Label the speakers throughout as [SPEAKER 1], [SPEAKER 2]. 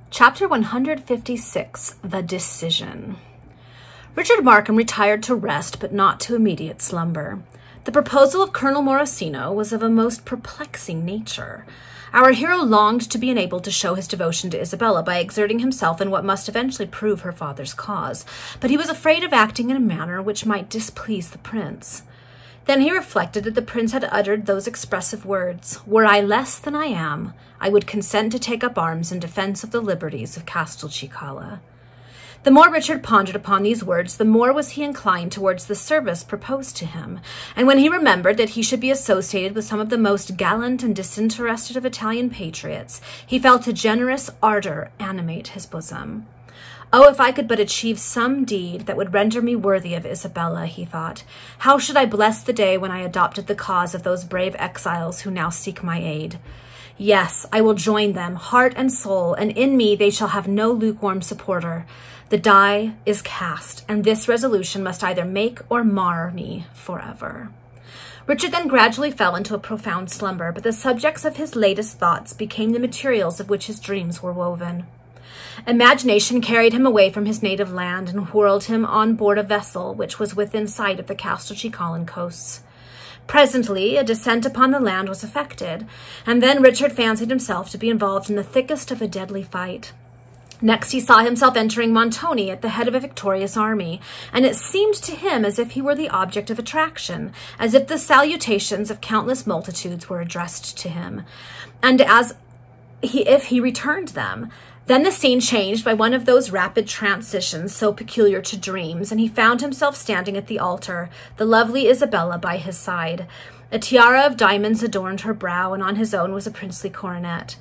[SPEAKER 1] Chapter 156, The Decision. Richard Markham retired to rest, but not to immediate slumber. The proposal of Colonel Morosino was of a most perplexing nature. Our hero longed to be enabled to show his devotion to Isabella by exerting himself in what must eventually prove her father's cause, but he was afraid of acting in a manner which might displease the prince. Then he reflected that the prince had uttered those expressive words, "Were I less than I am, I would consent to take up arms in defense of the liberties of Castelcicala." The more Richard pondered upon these words, the more was he inclined towards the service proposed to him, and when he remembered that he should be associated with some of the most gallant and disinterested of Italian patriots, he felt a generous ardor animate his bosom. "Oh, if I could but achieve some deed that would render me worthy of Isabella," he thought. "How should I bless the day when I adopted the cause of those brave exiles who now seek my aid? Yes, I will join them, heart and soul, and in me they shall have no lukewarm supporter. The die is cast, and this resolution must either make or mar me forever." Richard then gradually fell into a profound slumber, but the subjects of his latest thoughts became the materials of which his dreams were woven. Imagination carried him away from his native land and whirled him on board a vessel which was within sight of the Castelcicalan coasts. Presently, a descent upon the land was effected, and then Richard fancied himself to be involved in the thickest of a deadly fight. Next he saw himself entering Montoni at the head of a victorious army, and it seemed to him as if he were the object of attraction, as if the salutations of countless multitudes were addressed to him, and if he returned them. Then the scene changed by one of those rapid transitions so peculiar to dreams, and he found himself standing at the altar, the lovely Isabella by his side. A tiara of diamonds adorned her brow, and on his own was a princely coronet.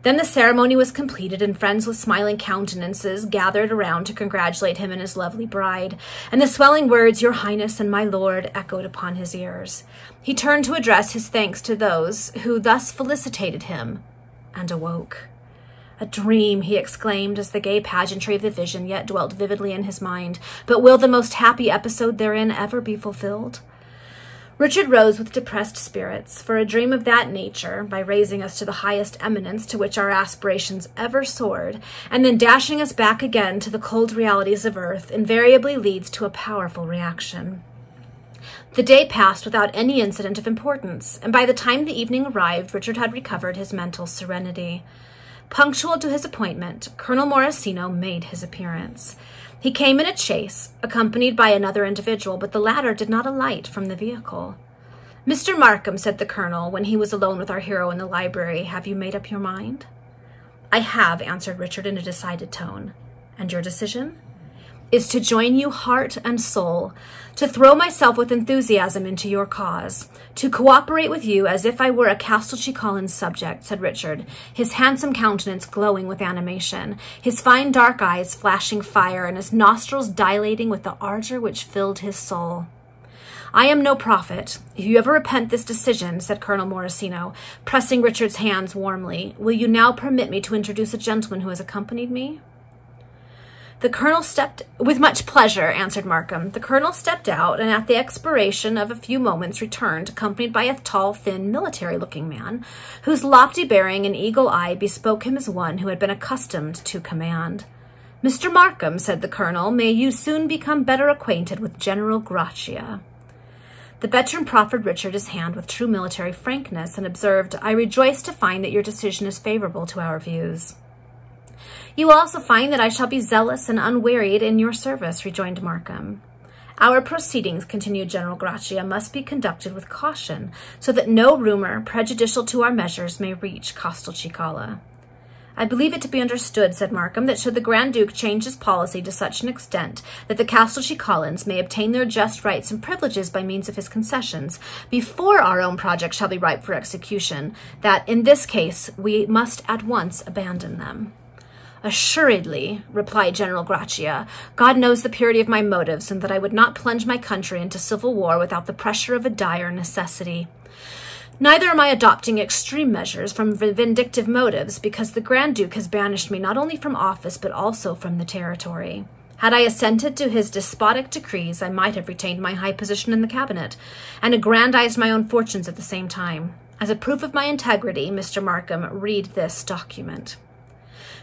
[SPEAKER 1] Then the ceremony was completed, and friends with smiling countenances gathered around to congratulate him and his lovely bride, and the swelling words, "Your Highness and my lord," echoed upon his ears. He turned to address his thanks to those who thus felicitated him, and awoke. "A dream," he exclaimed, as the gay pageantry of the vision yet dwelt vividly in his mind. "But will the most happy episode therein ever be fulfilled?" Richard rose with depressed spirits, for a dream of that nature, by raising us to the highest eminence to which our aspirations ever soared, and then dashing us back again to the cold realities of earth, invariably leads to a powerful reaction. The day passed without any incident of importance, and by the time the evening arrived, Richard had recovered his mental serenity. Punctual to his appointment, Colonel Morosino made his appearance. He came in a chaise, accompanied by another individual, but the latter did not alight from the vehicle. "Mr. Markham," said the colonel, when he was alone with our hero in the library, "have you made up your mind?" "I have," answered Richard in a decided tone. "And your decision?" "Is to join you heart and soul, to throw myself with enthusiasm into your cause, to cooperate with you as if I were a Castelcicalan subject," said Richard, his handsome countenance glowing with animation, his fine dark eyes flashing fire, and his nostrils dilating with the ardor which filled his soul. "I am no prophet. If you ever repent this decision," said Colonel Morosino, pressing Richard's hands warmly, "will you now permit me to introduce a gentleman who has accompanied me?" The colonel "With much pleasure," answered Markham. The colonel stepped out, and at the expiration of a few moments returned, accompanied by a tall, thin, military-looking man, whose lofty bearing and eagle eye bespoke him as one who had been accustomed to command. "Mr. Markham," said the colonel, "may you soon become better acquainted with General Grachia." The veteran proffered Richard his hand with true military frankness, and observed, "I rejoice to find that your decision is favorable to our views." "You will also find that I shall be zealous and unwearied in your service," rejoined Markham. "Our proceedings," continued General Grachia, "must be conducted with caution, so that no rumor prejudicial to our measures may reach Castelcicala." "I believe it to be understood," said Markham, "that should the Grand Duke change his policy to such an extent that the Castelcicalans may obtain their just rights and privileges by means of his concessions, before our own project shall be ripe for execution, that, in this case, we must at once abandon them." "Assuredly," replied General Grachia. "God knows the purity of my motives, and that I would not plunge my country into civil war without the pressure of a dire necessity. Neither am I adopting extreme measures from vindictive motives, because the Grand Duke has banished me not only from office but also from the territory. Had I assented to his despotic decrees, I might have retained my high position in the cabinet and aggrandized my own fortunes at the same time. As a proof of my integrity, Mr. Markham, read this document."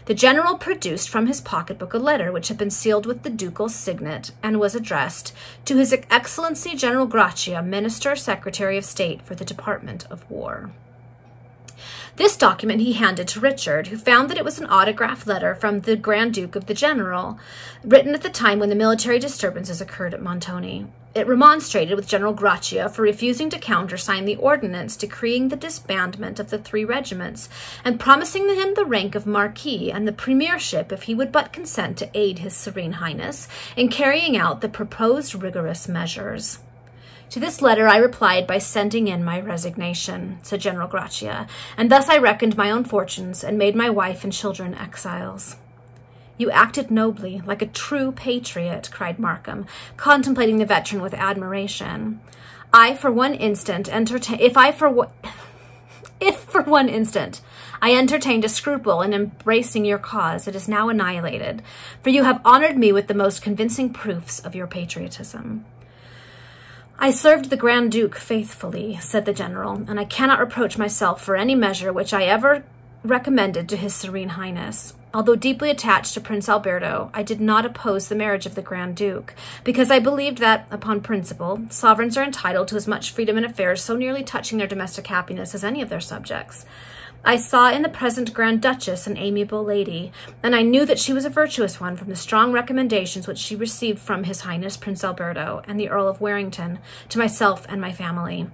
[SPEAKER 1] The general produced from his pocketbook a letter which had been sealed with the ducal signet and was addressed to His Excellency General Grachia, Minister Secretary of State for the Department of War. This document he handed to Richard, who found that it was an autographed letter from the Grand Duke of the General, written at the time when the military disturbances occurred at Montoni. It remonstrated with General Grachia for refusing to countersign the ordinance decreeing the disbandment of the 3 regiments, and promising him the rank of Marquis and the premiership if he would but consent to aid His Serene Highness in carrying out the proposed rigorous measures. "To this letter I replied by sending in my resignation," said General Grachia, "and thus I reckoned my own fortunes and made my wife and children exiles." "You acted nobly, like a true patriot," cried Markham, contemplating the veteran with admiration. If for one instant I entertained a scruple in embracing your cause, it is now annihilated, for you have honored me with the most convincing proofs of your patriotism." "I served the Grand Duke faithfully," said the general, "and I cannot reproach myself for any measure which I ever recommended to His Serene Highness. Although deeply attached to Prince Alberto, I did not oppose the marriage of the Grand Duke, because I believed that, upon principle, sovereigns are entitled to as much freedom in affairs so nearly touching their domestic happiness as any of their subjects. I saw in the present Grand Duchess an amiable lady, and I knew that she was a virtuous one from the strong recommendations which she received from His Highness Prince Alberto and the Earl of Warrington to myself and my family.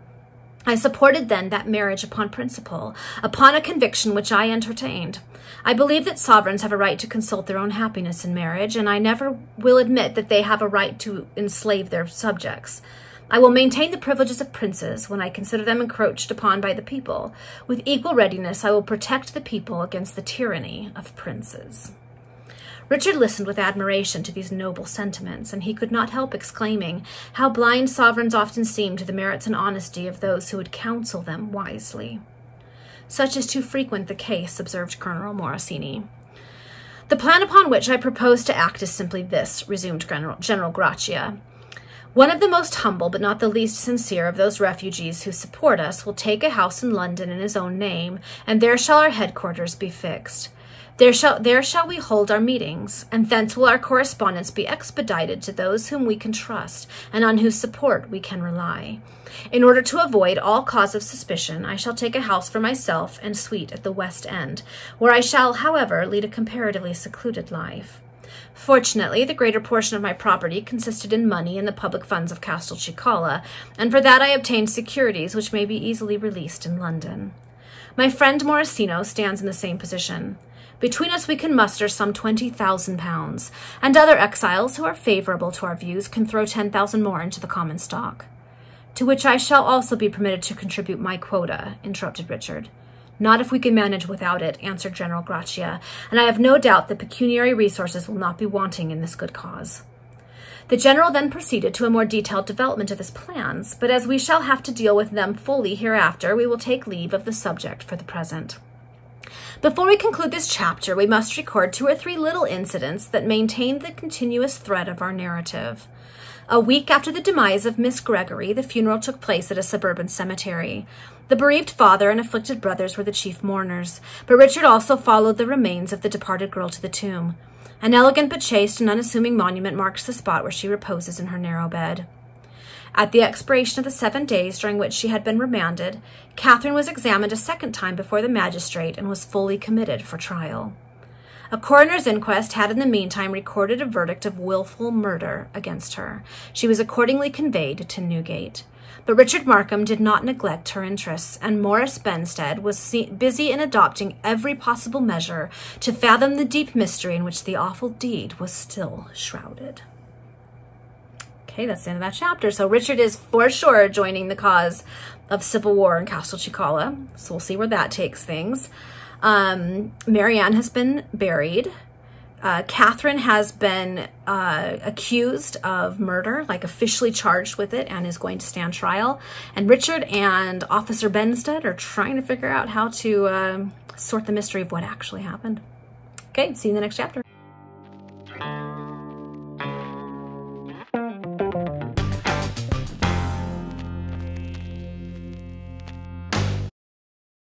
[SPEAKER 1] I supported then that marriage upon principle, upon a conviction which I entertained. I believe that sovereigns have a right to consult their own happiness in marriage, and I never will admit that they have a right to enslave their subjects. I will maintain the privileges of princes when I consider them encroached upon by the people. With equal readiness I will protect the people against the tyranny of princes." Richard listened with admiration to these noble sentiments, and he could not help exclaiming, "How blind sovereigns often seem to the merits and honesty of those who would counsel them wisely." "Such is too frequent the case," observed Colonel Morosini. "The plan upon which I propose to act is simply this," resumed General Grachia. "One of the most humble, but not the least sincere, of those refugees who support us will take a house in London in his own name, and there shall our headquarters be fixed. There shall we hold our meetings, and thence will our correspondence be expedited to those whom we can trust, and on whose support we can rely. In order to avoid all cause of suspicion, I shall take a house for myself and suite at the West End, where I shall, however, lead a comparatively secluded life. Fortunately, the greater portion of my property consisted in money in the public funds of Castelcicala, and for that I obtained securities which may be easily released in London. My friend Morosino stands in the same position. Between us we can muster some 20,000 pounds, and other exiles who are favorable to our views can throw 10,000 more into the common stock." "To which I shall also be permitted to contribute my quota," interrupted Richard. "Not if we can manage without it," answered General Grachia, "and I have no doubt that pecuniary resources will not be wanting in this good cause." The general then proceeded to a more detailed development of his plans, but as we shall have to deal with them fully hereafter, we will take leave of the subject for the present. Before we conclude this chapter, we must record 2 or 3 little incidents that maintain the continuous thread of our narrative. A week after the demise of Miss Gregory, the funeral took place at a suburban cemetery. The bereaved father and afflicted brothers were the chief mourners, but Richard also followed the remains of the departed girl to the tomb. An elegant but chaste and unassuming monument marks the spot where she reposes in her narrow bed. At the expiration of the 7 days during which she had been remanded, Catherine was examined a second time before the magistrate and was fully committed for trial. A coroner's inquest had in the meantime recorded a verdict of wilful murder against her. She was accordingly conveyed to Newgate. But Richard Markham did not neglect her interests, and Morris Benstead was busy in adopting every possible measure to fathom the deep mystery in which the awful deed was still shrouded. Okay, that's the end of that chapter. So Richard is for sure joining the cause of civil war in Castelcicala. So we'll see where that takes things. Marianne has been buried. Catherine has been accused of murder, like officially charged with it, and is going to stand trial. And Richard and Officer Benstead are trying to figure out how to sort the mystery of what actually happened. Okay, see you in the next chapter.